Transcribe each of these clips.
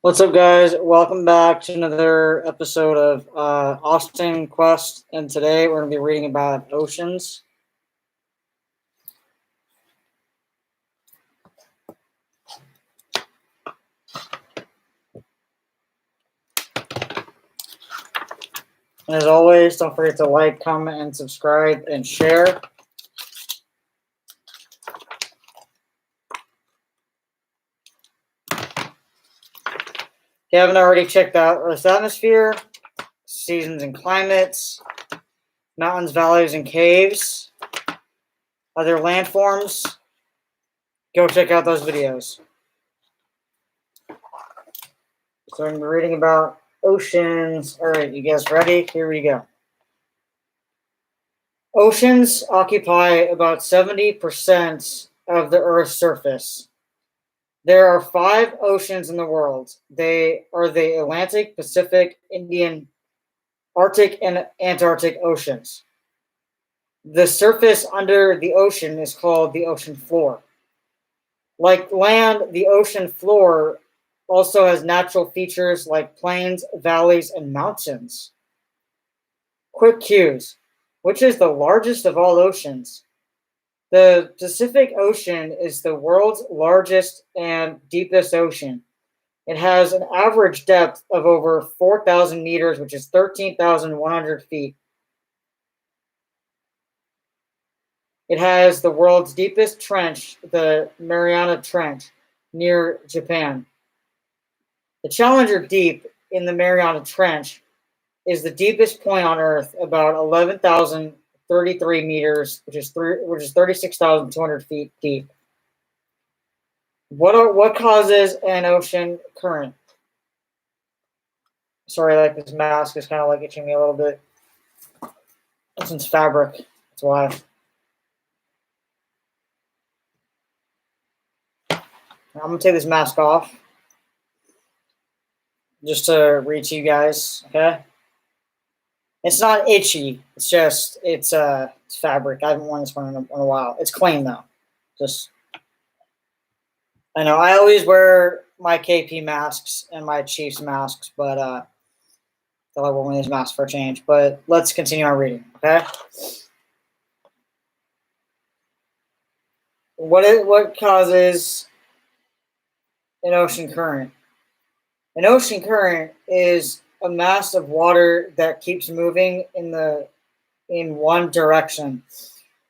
What's up, guys? Welcome back to another episode of Austin Quest, and today we're going to be reading about oceans. And as always, don't forget to like, comment, and subscribe, and share. If you haven't already checked out Earth's atmosphere, seasons and climates, mountains, valleys, and caves, other landforms, go check out those videos. So I'm going to be reading about oceans. All right, you guys ready? Here we go. Oceans occupy about 70% of the Earth's surface. There are 5 oceans in the world. They are the Atlantic, Pacific, Indian, Arctic, and Antarctic Oceans. The surface under the ocean is called the ocean floor. Like land, the ocean floor also has natural features like plains, valleys, and mountains. Quick cues. Which is the largest of all oceans? The Pacific Ocean is the world's largest and deepest ocean. It has an average depth of over 4,000 meters, which is 13,100 feet. It has the world's deepest trench, the Mariana Trench, near Japan. The Challenger Deep in the Mariana Trench is the deepest point on Earth, about 11,033 meters, which is 36,200 feet deep. What causes an ocean current? Sorry, like this mask is kind of like itching me a little bit. This one's fabric. That's why. I'm gonna take this mask off just to read to you guys. Okay. It's not itchy. It's just it's fabric. I haven't worn this one in a while. It's clean though. Just I know I always wear my KP masks and my Chiefs masks, but I thought I wore one of these masks for a change. But let's continue our reading. Okay. What causes an ocean current? An ocean current is a mass of water that keeps moving in one direction.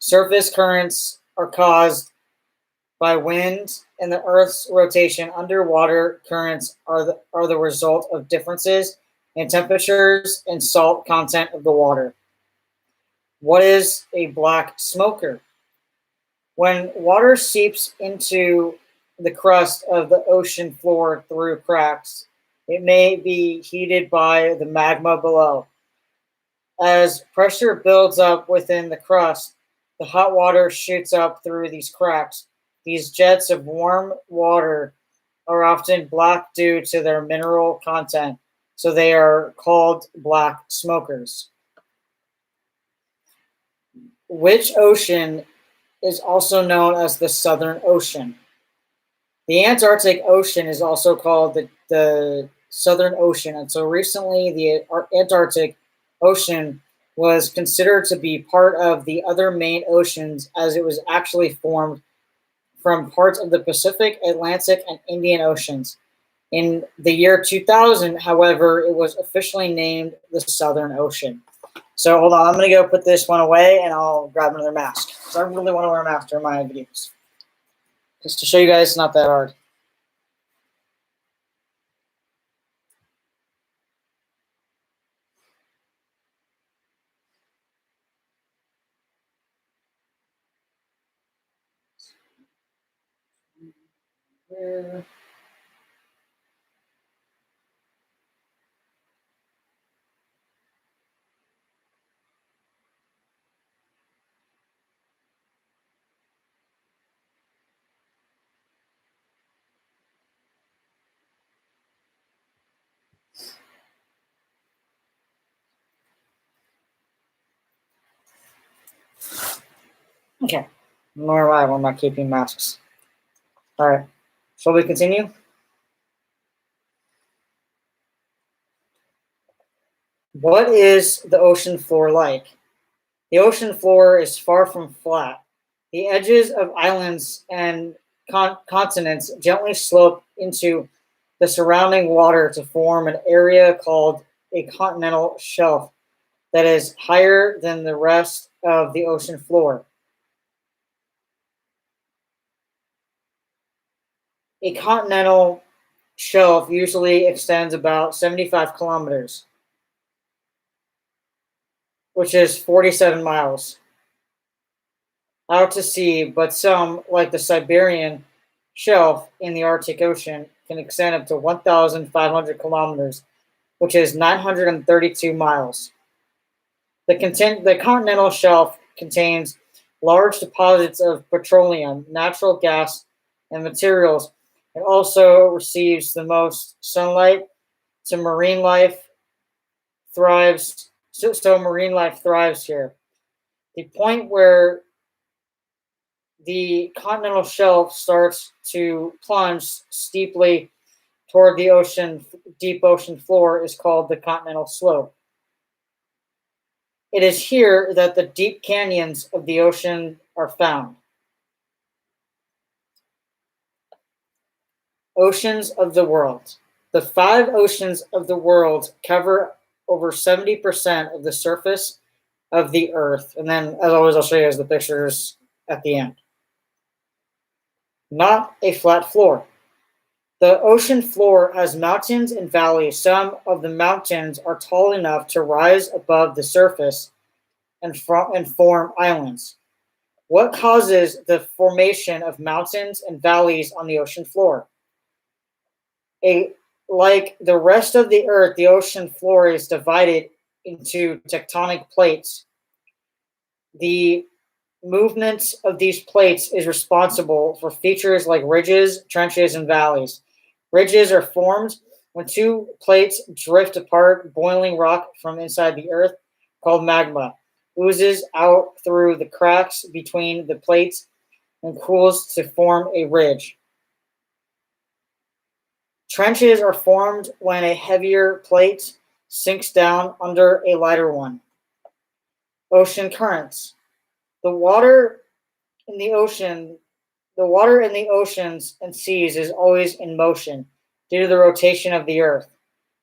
Surface currents are caused by wind and the Earth's rotation. Underwater currents are the result of differences in temperatures and salt content of the water. What is a black smoker? When water seeps into the crust of the ocean floor through cracks, it may be heated by the magma below. As pressure builds up within the crust, the hot water shoots up through these cracks. These jets of warm water are often black due to their mineral content, so they are called black smokers. Which ocean is also known as the Southern Ocean? The Antarctic Ocean is also called the Southern Ocean, and so recently the Antarctic Ocean was considered to be part of the other main oceans, as it was actually formed from parts of the Pacific, Atlantic, and Indian Oceans. In the year 2000, however, it was officially named the Southern Ocean. So hold on, I'm going to go put this one away and I'll grab another mask. So I really want to wear a mask during my videos. Just to show you guys it's not that hard. Okay, more why I'm not keeping masks. All right, shall we continue? What is the ocean floor like? The ocean floor is far from flat. The edges of islands and continents gently slope into the surrounding water to form an area called a continental shelf that is higher than the rest of the ocean floor. A continental shelf usually extends about 75 kilometers, which is 47 miles, out to sea, but some, like the Siberian shelf in the Arctic Ocean, can extend up to 1,500 kilometers, which is 932 miles. The continental shelf contains large deposits of petroleum, natural gas, and materials. It also receives the most sunlight, so marine life thrives. So marine life thrives here. The point where the continental shelf starts to plunge steeply toward the deep ocean floor is called the continental slope. It is here that the deep canyons of the ocean are found. Oceans of the world. The 5 oceans of the world cover over 70% of the surface of the earth. And then, as always, I'll show you guys the pictures at the end. Not a flat floor. The ocean floor has mountains and valleys. Some of the mountains are tall enough to rise above the surface and form islands. What causes the formation of mountains and valleys on the ocean floor? Like the rest of the earth, the ocean floor is divided into tectonic plates. The movement of these plates is responsible for features like ridges, trenches, and valleys. Ridges are formed when 2 plates drift apart. Boiling rock from inside the earth, called magma, oozes out through the cracks between the plates and cools to form a ridge. Trenches are formed when a heavier plate sinks down under a lighter one. Ocean currents. The water in the oceans and seas is always in motion due to the rotation of the earth,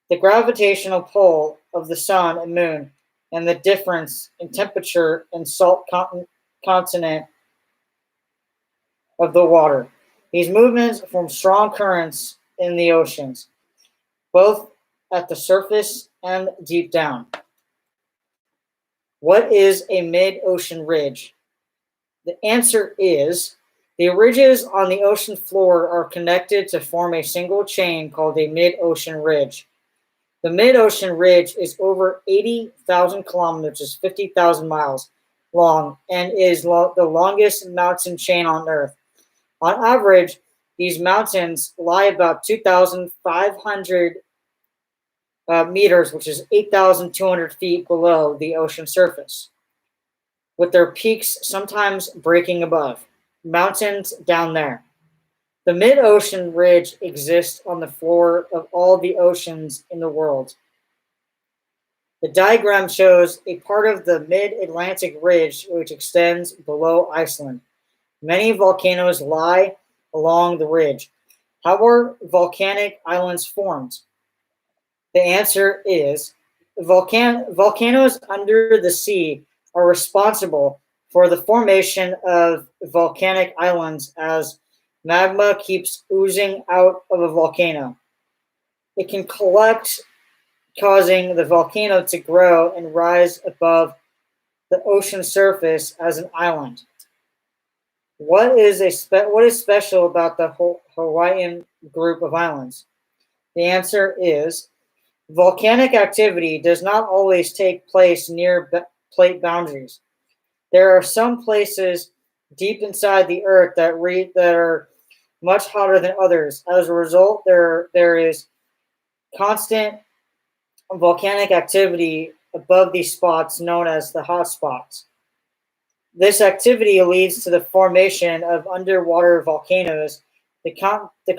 the gravitational pull of the sun and moon, and the difference in temperature and salt content of the water. These movements form strong currents in the oceans, both at the surface and deep down. What is a mid-ocean ridge? The answer is the ridges on the ocean floor are connected to form a single chain called a mid-ocean ridge. The mid-ocean ridge is over 80,000 kilometers, which is 50,000 miles long, and is the longest mountain chain on Earth. On average, these mountains lie about 2,500 meters, which is 8,200 feet below the ocean surface, with their peaks sometimes breaking above. Mountains down there. The mid-ocean ridge exists on the floor of all the oceans in the world. The diagram shows a part of the mid-Atlantic ridge which extends below Iceland. Many volcanoes lie along the ridge. How are volcanic islands formed? The answer is volcanoes under the sea are responsible for the formation of volcanic islands as magma keeps oozing out of a volcano. It can collect, causing the volcano to grow and rise above the ocean surface as an island. What is special about the Hawaiian group of islands? The answer is volcanic activity does not always take place near plate boundaries. There are some places deep inside the earth that are much hotter than others. As a result, there is constant volcanic activity above these spots known as the hot spots. This activity leads to the formation of underwater volcanoes. The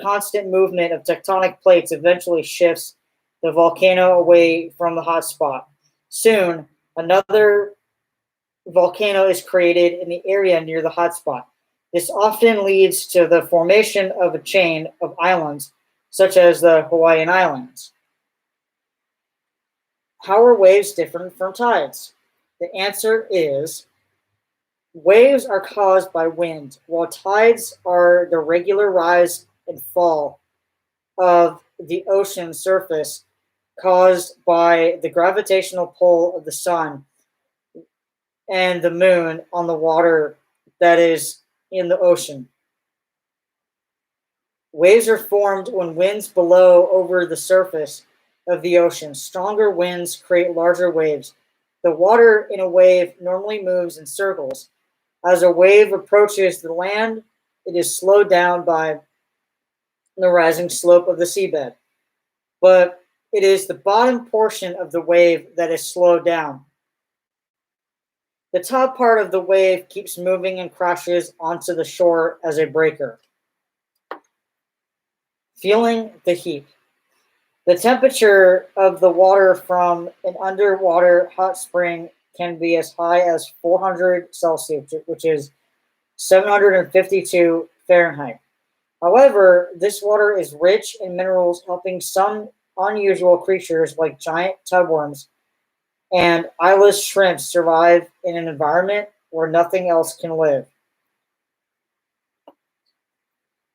constant movement of tectonic plates eventually shifts the volcano away from the hot spot. Soon, another volcano is created in the area near the hotspot. This often leads to the formation of a chain of islands, such as the Hawaiian Islands. How are waves different from tides? The answer is waves are caused by wind, while tides are the regular rise and fall of the ocean surface caused by the gravitational pull of the sun and the moon on the water that is in the ocean. Waves are formed when winds blow over the surface of the ocean. Stronger winds create larger waves. The water in a wave normally moves in circles. As a wave approaches the land, it is slowed down by the rising slope of the seabed. But it is the bottom portion of the wave that is slowed down. The top part of the wave keeps moving and crashes onto the shore as a breaker. Feeling the heat. The temperature of the water from an underwater hot spring can be as high as 400 Celsius, which is 752 Fahrenheit. However, this water is rich in minerals, helping some unusual creatures like giant tubworms and eyeless shrimps survive in an environment where nothing else can live.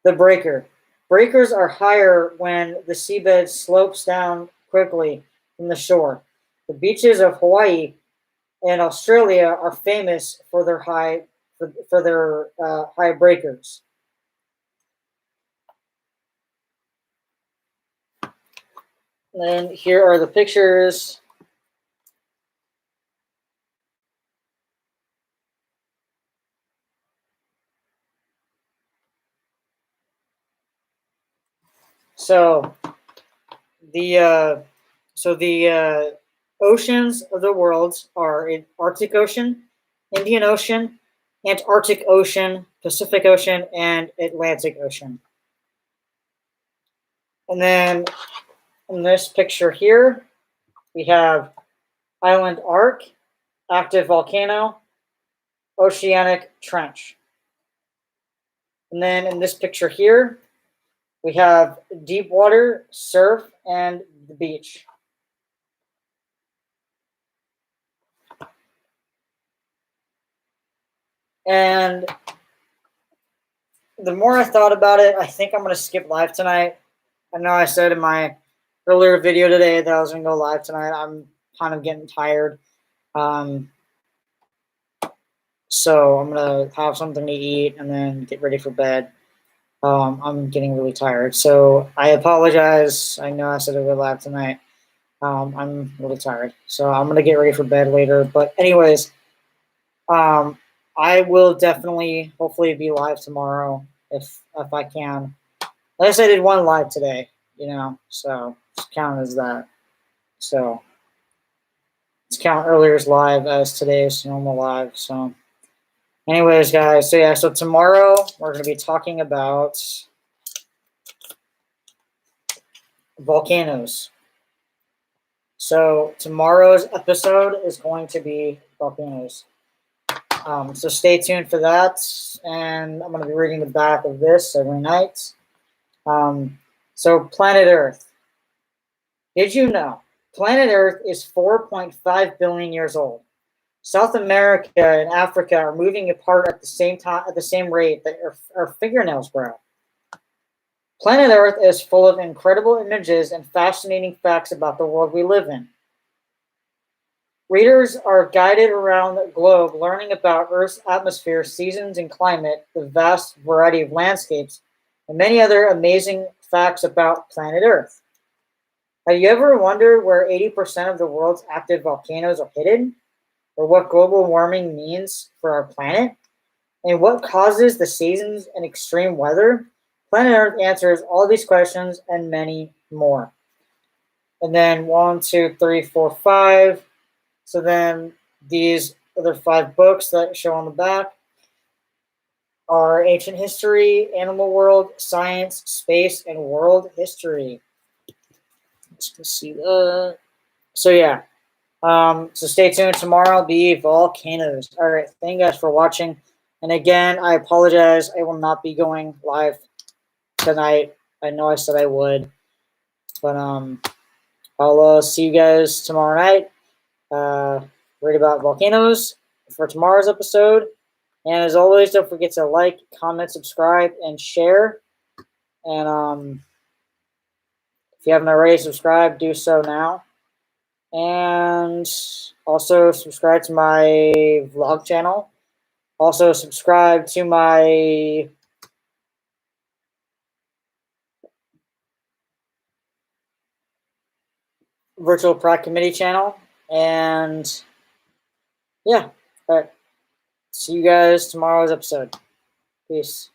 The breaker. Breakers are higher when the seabed slopes down quickly from the shore. The beaches of Hawaii and Australia are famous for their high breakers. And here are the pictures. So the oceans of the world are Arctic Ocean, Indian Ocean, Antarctic Ocean, Pacific Ocean, and Atlantic Ocean. And then in this picture here, we have Island Arc, active volcano, oceanic trench. And then in this picture here, we have deep water, surf, and the beach. And the more I thought about it, I think I'm going to skip live tonight. I know I said in my earlier video today that I was going to go live tonight. I'm kind of getting tired. So I'm going to have something to eat and then get ready for bed. I'm getting really tired. So I apologize. I know I said I would go live tonight. I'm really tired. So I'm going to get ready for bed later. But anyways, I will definitely, hopefully, be live tomorrow if I can. Like I said, I did one live today, so it's counted as that. So let's count earlier's live as today's normal live. So anyways, guys, so tomorrow we're going to be talking about volcanoes. So tomorrow's episode is going to be volcanoes. So stay tuned for that, and I'm going to be reading the back of this every night. So planet Earth. Did you know planet Earth is 4.5 billion years old? South America and Africa are moving apart at the same time, at the same rate that our fingernails grow. Planet Earth is full of incredible images and fascinating facts about the world we live in. Readers are guided around the globe learning about Earth's atmosphere, seasons, and climate, the vast variety of landscapes, and many other amazing facts about planet Earth. Have you ever wondered where 80% of the world's active volcanoes are hidden? Or what global warming means for our planet? And what causes the seasons and extreme weather? Planet Earth answers all these questions and many more. And then 1, 2, 3, 4, 5. So then these other 5 books that show on the back are Ancient History, Animal World, Science, Space, and World History. Let's see that. So yeah, So stay tuned. Tomorrow will be volcanoes. All right. Thank you guys for watching. And again, I apologize. I will not be going live tonight. I know I said I would, but I'll see you guys tomorrow night. Read about volcanoes for tomorrow's episode. And as always, don't forget to like, comment, subscribe, and share. And if you haven't already subscribed, do so now. And also subscribe to my vlog channel. Also subscribe to my virtual prac committee channel. And yeah, all right. See you guys tomorrow's episode. Peace.